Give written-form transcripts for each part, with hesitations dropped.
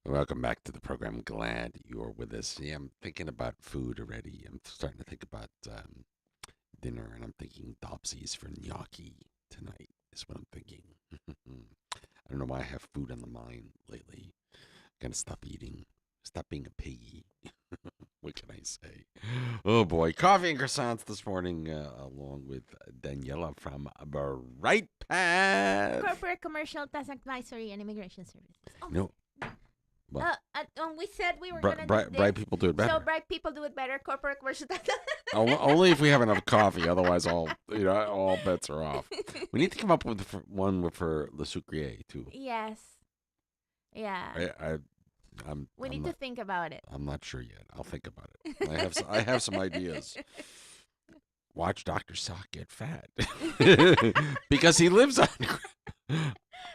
Welcome back to the program. Glad you're with us. Yeah, I'm thinking about food already. I'm starting to think about dinner, and I'm thinking Dopsies for gnocchi tonight is what I'm thinking. I don't know why I have food on the mind lately. Gotta stop eating. Stop being a piggy. What can I say? Oh boy, coffee and croissants this morning, along with Daniela from Brightpath. Corporate Commercial Tax Advisory and Immigration Services. Oh, No, what? we said we were Bright, gonna do bright, this. bright people do it So better. bright people do it better. Corporate Commercial Tax. Only if we have enough coffee. Otherwise, all bets are off. We need to come up with one for Le Sucrier too. Yes. Yeah. I I'm We I'm need to not think about it. I'm not sure yet. I'll think about it. I have some ideas. Watch Dr. Sock get fat because he lives on.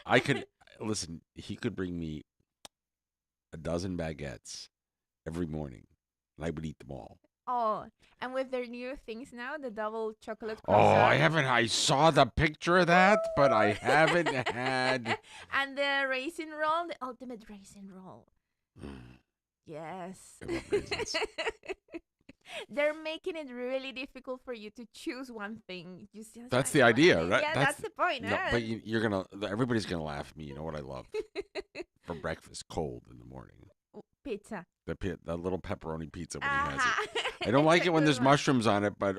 I could listen. He could bring me a dozen baguettes every morning, and I would eat them all. Oh, and with their new things now, the double chocolate Oh, I croissant. haven't. I saw the picture of that, but I haven't had. And the raisin roll, the ultimate raisin roll. Yes. I love raisins. They're making it really difficult for you to choose one thing. You just That's like, the what? idea, right? Yeah, that's the point. No, Huh? but you're gonna. Everybody's gonna laugh at me. You know what I love for breakfast, cold in the morning. Pizza. The little pepperoni pizza when he has it. Uh-huh. I don't like it when Good there's one. mushrooms on it, but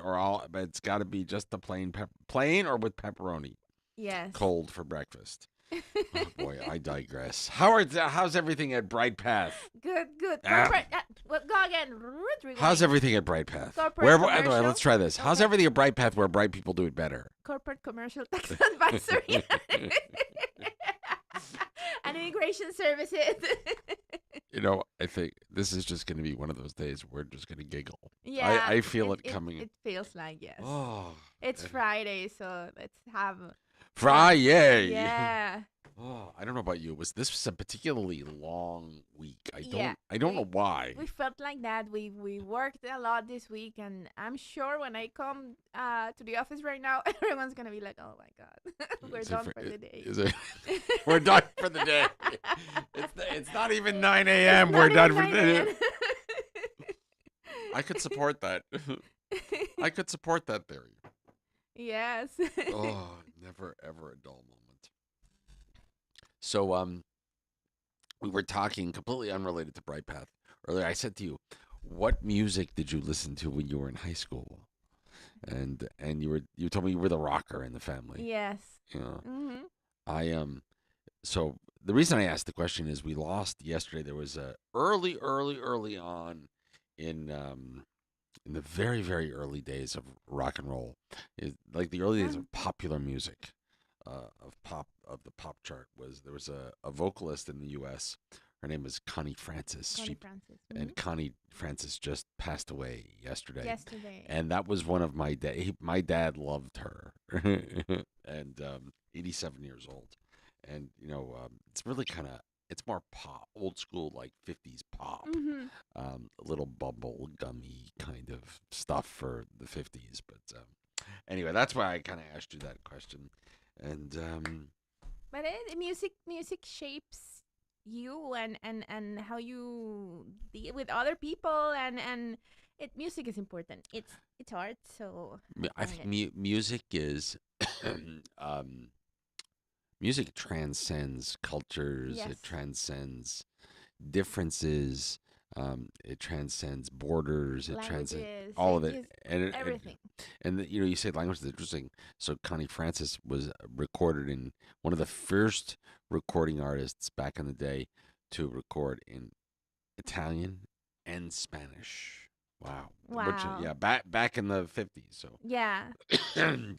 it's got to be just the plain or with pepperoni, Yes. cold for breakfast. Oh boy, I digress. How's everything at Brightpath? Good, good. Ah. Corporate. Well, go again. Rewind. How's everything at Brightpath? Corporate By the way, commercial? let's try this. How's Okay. everything at Brightpath where bright people do it better? Corporate commercial tax advisory and immigration services. I think this is just going to be one of those days where we're just going to giggle. Yeah. I feel it coming. It feels like, yes. Oh, It's Friday, so let's have Friday. Yeah. Oh, I don't know about you. This was a particularly long week. Yeah, I don't know why. We felt like that. We worked a lot this week, and I'm sure when I come to the office right now, everyone's gonna be like, "Oh my god, we're Is it done for- for the day." Is it? We're done for the day. It's not even 9 a.m. It's We're not done even for 9 the a.m. day. I could support that. I could support that theory. Yes. Oh, never ever a dull moment. So we were talking completely unrelated to Brightpath earlier. I said to you, "What music did you listen to when you were in high school?" And you told me you were the rocker in the family. Yes. You know, Mhm. I So the reason I asked the question is we lost yesterday. There was a early on in the very very early days of rock and roll, like the early days of popular music, of the pop chart. There was a vocalist in the U.S. Her name was Connie Francis. Connie Francis. And Connie Francis just passed away yesterday. Yesterday. And that was one of my dad. My dad loved her, and 87 years old. And it's really it's more pop, old school, like 50s pop, Mhm. a little bubble gummy kind of stuff for the 50s. But anyway, that's why I kind of asked you that question. And But music shapes you and how you deal with other people and music is important. It's art, so I think music is music transcends cultures. Yes. It transcends differences. It transcends borders. It transcends languages, all of it, ages, and everything. you say language is interesting. So Connie Francis was recorded in one of the first recording artists back in the day to record in Italian and Spanish. Wow. Wow. Yeah, back in the 50s. So Yeah.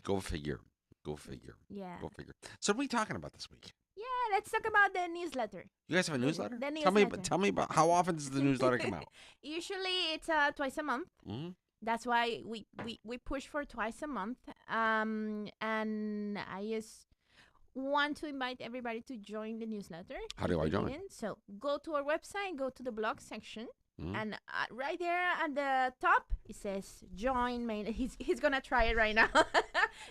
go figure. Go figure. Yeah. Go figure. So what are we talking about this week? Yeah, let's talk about the newsletter. You guys have a newsletter? The Tell me newsletter. tell me about how often does the newsletter come out? Usually it's twice a month. Hmm. That's why we push for twice a month. And I just want to invite everybody to join the newsletter. How do I join? So go to our website, go to the blog section, Mhm. and right there at the top it says join mail. He's gonna try it right now.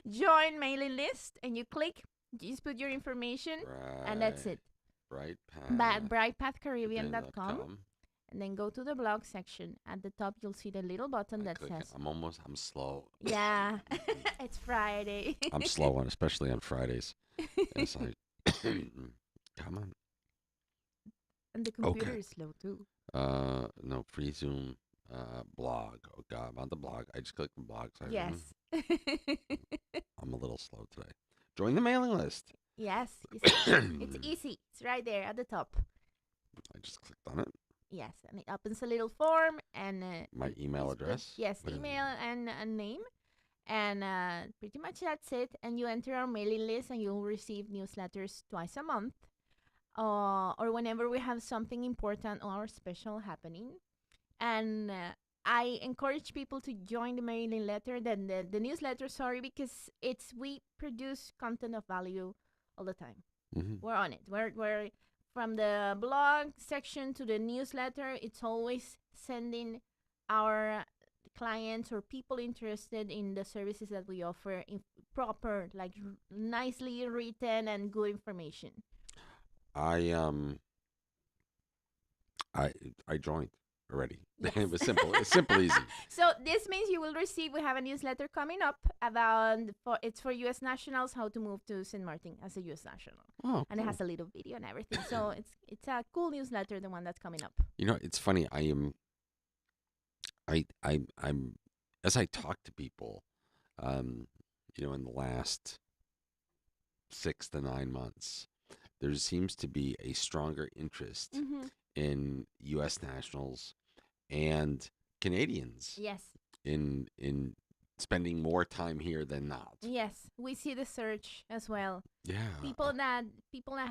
Join mailing list, and you click. You just put your information, and that's it. brightpathcaribbean.com, com. and then go to the blog section. At the top, you'll see the little button I that click it. says, I'm slow. yeah, it's Friday. I'm slow on, especially on Fridays. Yes, I. Come on. And the computer Okay. is slow too. No, free Zoom. Blog. Oh God, I'm on the blog. I just clicked on blogs. Yes. I'm a little slow today. Join the mailing list. Yes. It's I easy. It's right there at the top. just clicked on it. Yes, and it opens a little form and My email just put, address. yes, What is email it? and a name, and pretty much that's it. And you enter our mailing list, and you'll receive newsletters twice a month, or whenever we have something important or special happening. And I encourage people to join the mailing letter, then the newsletter. Sorry, because we produce content of value all the time. Mm-hmm. We're on it. We're from the blog section to the newsletter. It's always sending our clients or people interested in the services that we offer in proper, like nicely written and good information. I I joined already. Yes. It was simple. It's simple, easy. So this means you will receive. We have a newsletter coming up about it's for U.S. nationals how to move to St. Martin as a U.S. national, Oh, and it cool. has a little video and everything. So it's a cool newsletter, the one that's coming up. You know, it's funny. I'm as I talk to people, in the last 6 to 9 months, there seems to be a stronger interest Mm-hmm. in U.S. nationals and Canadians Yes. in spending more time here than not. Yes, we see the search as well. Yeah. People that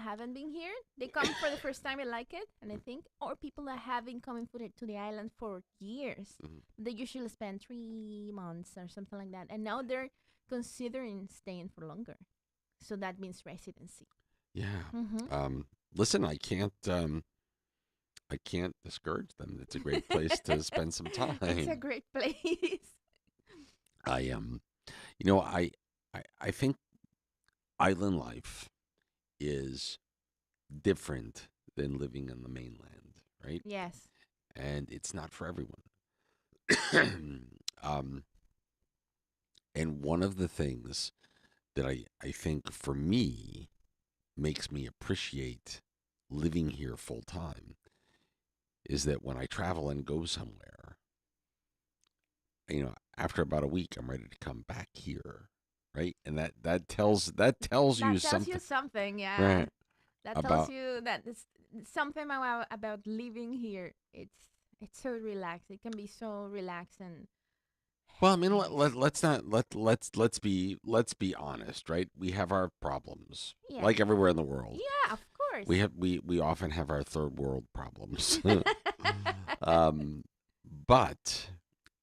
haven't been here, they come for the first time and like it, and I think, or people that have been coming to the island for years. Mhm. They usually spend 3 months or something like that, and now they're considering staying for longer. So that means residency. Yeah. Mm-hmm. Listen, I can't discourage them. It's a great place to spend some time. It's a great place. I you know, I think island life is different than living on the mainland, right? Yes. And it's not for everyone. um, and one of the things that I think for me makes me appreciate living here full time is that when I travel and go somewhere, after about a week, I'm ready to come back here, right? And that tells you That tells something, you something, yeah. right? That tells About you that it's something about living here. It's so relaxed. It can be so relaxed and well, I mean, nice. let's not let's be honest, right? We have our problems, Yes. like everywhere in the world. Yeah, of course. We often have our third world problems, um, but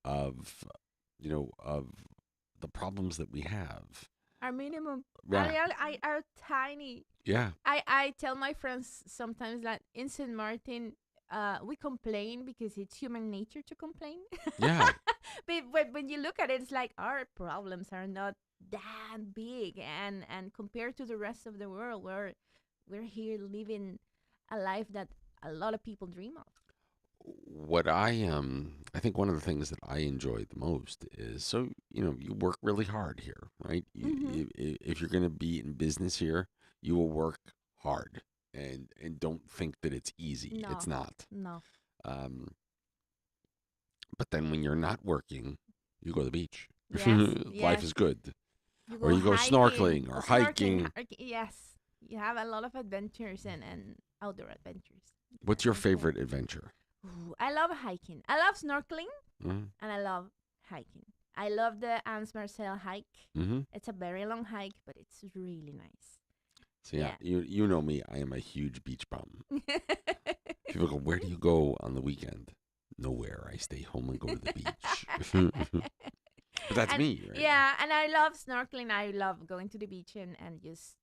of of the problems that we have, Our minimum yeah, are tiny. yeah, I tell my friends sometimes that in St. Martin, we complain because it's human nature to complain. yeah. But when you look at it, it's like our problems are not that big, and compared to the rest of the world, we're here living a life that a lot of people dream of. What I think one of the things that I enjoy the most is so you work really hard here, right? Mm-hmm. If you're going to be in business here, you will work hard and don't think that it's easy. It's No, not. no. Um, but then when you're not working, you go to the beach. Yes, Life yes. is good. You Or go you go hiking, snorkeling or snorkeling. hiking. Yes, you have a lot of adventures and outdoor adventures. What's your That's great. favorite adventure? Ooh, I love hiking. I love snorkeling Mm-hmm. and I love hiking. I love the Anse Marcel hike. Mm-hmm. It's a very long hike, but it's really nice. So yeah, Yeah. you know me. I am a huge beach bum. People go, where do you go on the weekend? Nowhere. I stay home and go to the beach. But that's And me, right? yeah, and I love snorkeling. I love going to the beach and just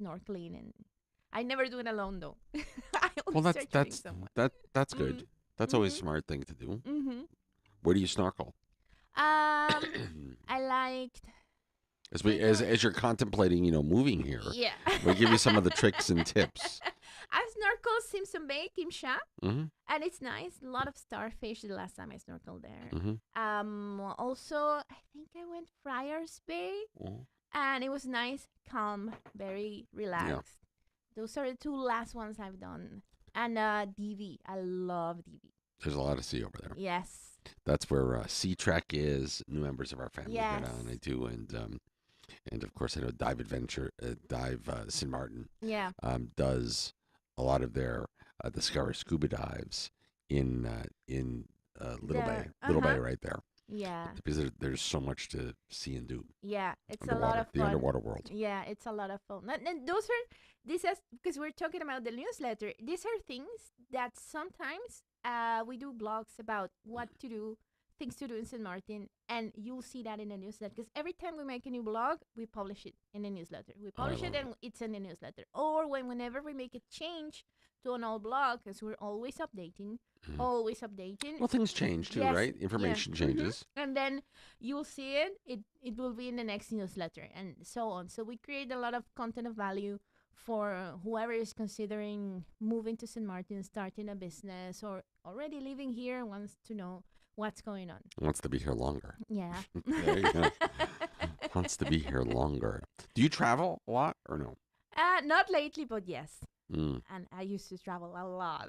snorkeling, and I never do it alone though. I Well, always search for someone. that's Mm-hmm. good. That's always a smart thing to do. Mm-hmm. Where do you snorkel? I liked. As We do it. as you're contemplating, moving here, Yeah. we give you some of the tricks and tips. I snorkel Simsumbe, Mm-hmm. and it's nice. A lot of starfish the last time I snorkeled there. Mm-hmm. Also, I think I went Friars Bay, Mm-hmm. and it was nice, calm, very Yeah. relaxed. Those are the two last ones I've done. And DV, I love DV. There's a lot of sea over there. Yes, That's where Sea Trek is. New members of our family go yes, down. I do, and of course I know Dive Adventure, Dive St. Martin yeah, does a lot of their Discover scuba dives in Little Bay right there, yeah, because there's so much to see and do yeah. It's a lot underwater, of the fun. underwater world. Yeah, it's a lot of fun. And those are this is because we're talking about the newsletter. These are things that sometimes we do blogs about what to do, things to do in St. Martin, and you'll see that in the newsletter. Because every time we make a new blog, we publish it in the newsletter. We Oh, I publish it love it. and it's in the newsletter. Or whenever we make a change to an old blog, because we're Mhm. always updating. Well, things change too, Yes, right? yeah. Information changes. And then you'll see it. It will be in the next newsletter and so on. So we create a lot of content of value for whoever is considering moving to St. Martin, starting a business, or already living here and wants to know what's going on. Wants to be here longer. Yeah. There you go. Wants to be here longer. Do you travel a lot or no? Not lately, but yes. Mm. And I used to travel a lot.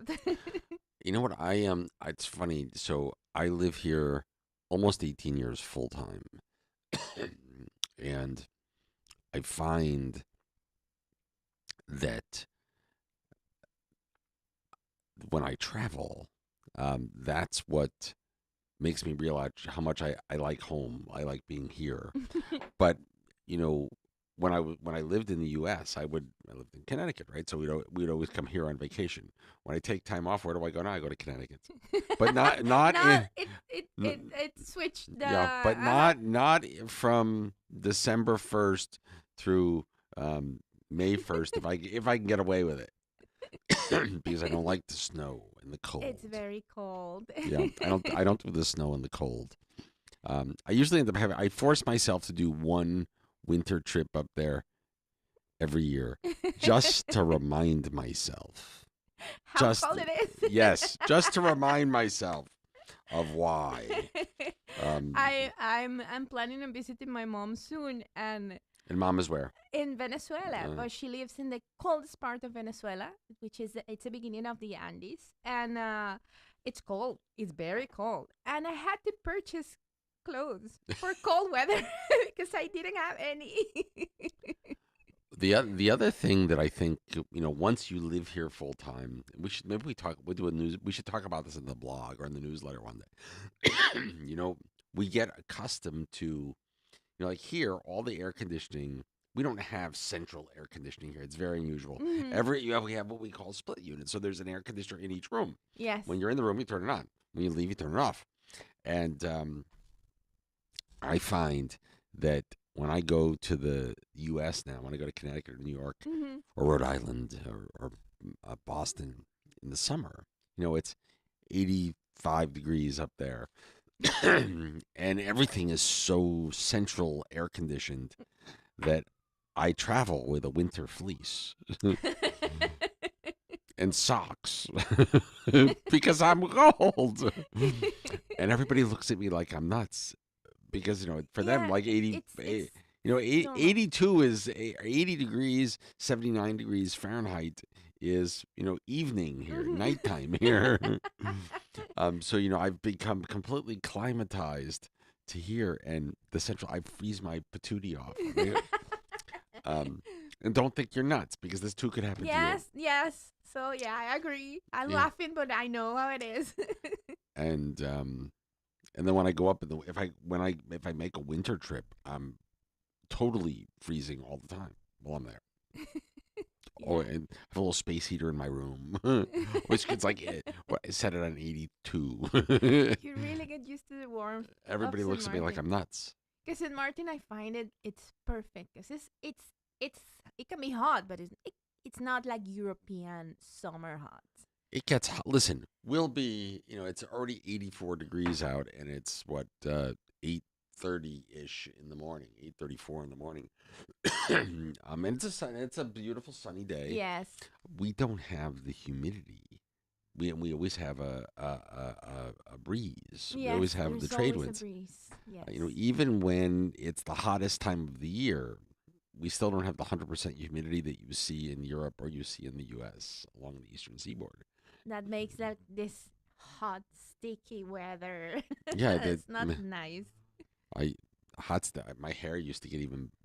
You know what? I am. It's funny. So I live here almost 18 years full time, and I find that when I travel, that's what makes me realize how much I like home. I like being here. But you know, when I lived in the U.S., I lived in Connecticut, right? So we'd always come here on vacation. When I take time off, where do I go now? I go to Connecticut, but not Not in. it switched the Yeah, but not from December 1st through May 1st if I can get away with it, because I don't like the snow and the It's cold. very cold. Yeah, I don't do the snow and the cold. I usually end up having I force myself to do one winter trip up there every year just to remind myself. How Just cold it is. yes, just to remind myself of why. I'm planning on visiting my mom soon and And mom is where? in Venezuela, Uh, but she lives in the coldest part of Venezuela, which is it's the beginning of the Andes, and it's cold. It's very cold, and I had to purchase clothes for cold weather because I didn't have any. the other thing that I think once you live here full time, we'll do a news we should talk about this in the blog or in the newsletter one day. We get accustomed to like here all the air conditioning. We don't have central air conditioning here. It's very unusual. Mhm. We have what we call split units. So there's an air conditioner in each room. Yes. When you're in the room, you turn it on. When you leave, you turn it off. And I find that when I go to the U.S. now, when I go to Connecticut or New York Mhm. or Rhode Island or Boston in the summer, it's 85 degrees up there. And everything is so central air conditioned that I travel with a winter fleece and socks because I'm cold. And everybody looks at me like I'm nuts because for them Yeah, like 80 it's 82 is 80 degrees, 79 degrees Fahrenheit is evening here, normal. nighttime here. So I've become completely climatized to here, and the central I freeze my patootie off. Um, and don't think you're nuts because this too could happen to you. Yes, yes. So yeah, I agree. I'm Yeah. laughing, but I know how it is. And then when I go up in the if I make a winter trip, I'm totally freezing all the time while I'm there. Oh, Yeah. and I have a little space heater in my room, which it's like I set it on 82. You really get used to the warmth of Everybody St. looks at me like I'm Martin. nuts. Because St. Martin, I find it's perfect. Because it's it can be hot, but it's not like European summer hot. It gets hot. Listen, we'll be, it's already 84 degrees out, and it's what 8 8:30 ish in the morning, 8:34 in the morning. And it's a beautiful sunny day. Yes, We don't have the humidity. We always have a breeze. We yes. always have the There's trade always a winds. breeze. Yes. Even when it's the hottest time of the year, we still don't have the 100% humidity that you see in Europe or you see in the U.S. along the eastern seaboard. That makes that this hot, sticky weather. Yeah, that It's not nice. I my hair used to get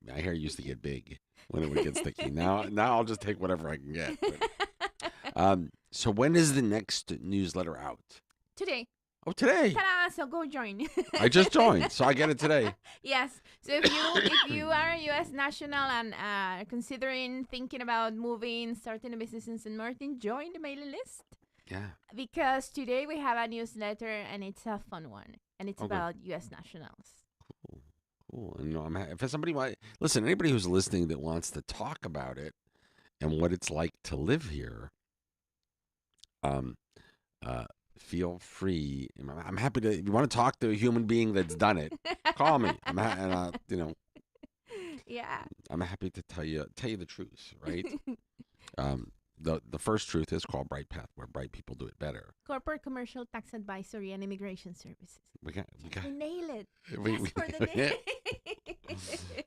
my hair used to get big when it would get sticky. Now I'll just take whatever I can get. So when is the next newsletter out? Today. Oh, today. Ta-da! So go join. I just joined, so I get it today. Yes. So if you are a U.S. national and considering thinking about moving, starting a business in St. Martin, join the mailing list Yeah. because today we have a newsletter and it's a fun one and it's Okay. about U.S. nationals. Cool. Cool. And if somebody listen, anybody who's listening that wants to talk about it and what it's like to live here, um, uh, feel free. I'm happy to. If you want to talk to a human being that's done it, call me. Yeah. I'm happy to tell you the truth, right? Um, the first truth is called Brightpath, where bright people do it better. Corporate commercial tax advisory and immigration services. We got We nail it. we, Yes, we for the name.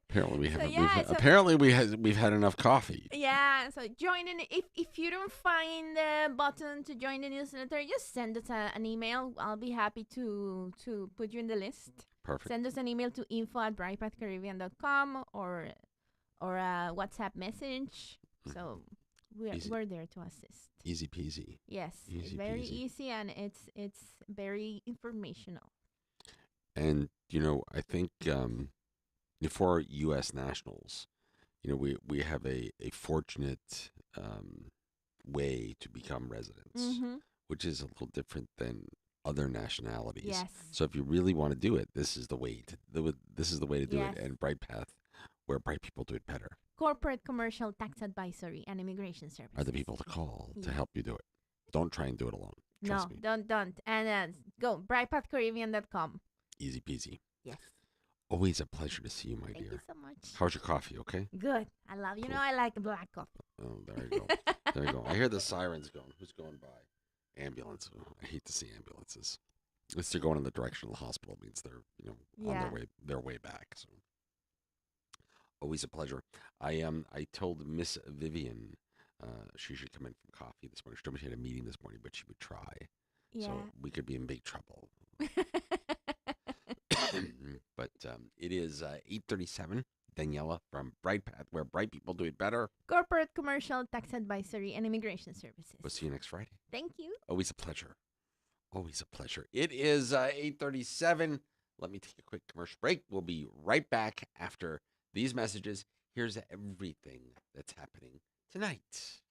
apparently we So haven't. yeah, so Apparently we've had enough coffee. yeah, so join in. If you don't find the button to join the newsletter, just send us an email. I'll be happy to put you in the list. Perfect. Send us an email to info@brightpathcaribbean.com or a WhatsApp message. So Easy, we're there to assist. easy peasy. Yes, it's Easy very peasy. easy and it's very informational. And I think for U.S. nationals, we have a fortunate way to become residents, Mm-hmm. which is a little different than other nationalities. Yes. So if you really want to do it, this is the way to do Yes. it. And Brightpath, where bright people do it better, Corporate commercial tax advisory and immigration services. are the people to call to Yeah. help you do it. Don't try and do it alone. No, Trust me. don't. And go brightpathcaribbean.com. Easy peasy. Yes. Always a pleasure to see you, my Thank you dear. so much. How's your coffee? Okay. Good. I love you. Cool. Know I like black coffee. Oh, there you go. There you go. I hear the sirens going. Who's going by? Ambulance. Oh, I hate to see ambulances. At least they're going in the direction of the hospital. Means they're on Yeah. their way back. So always a pleasure. I told Miss Vivian she should come in from coffee this morning. She told me she had a meeting this morning, but she would try. Yeah. So we could be in big trouble. But it is 8:37. Daniela from Brightpath, where bright people do it better. Corporate commercial tax advisory and immigration services. We'll see you next Friday. Thank you. Always a pleasure. Always a pleasure. It is 8:37. Let me take a quick commercial break. We'll be right back after these messages. Here's everything that's happening tonight.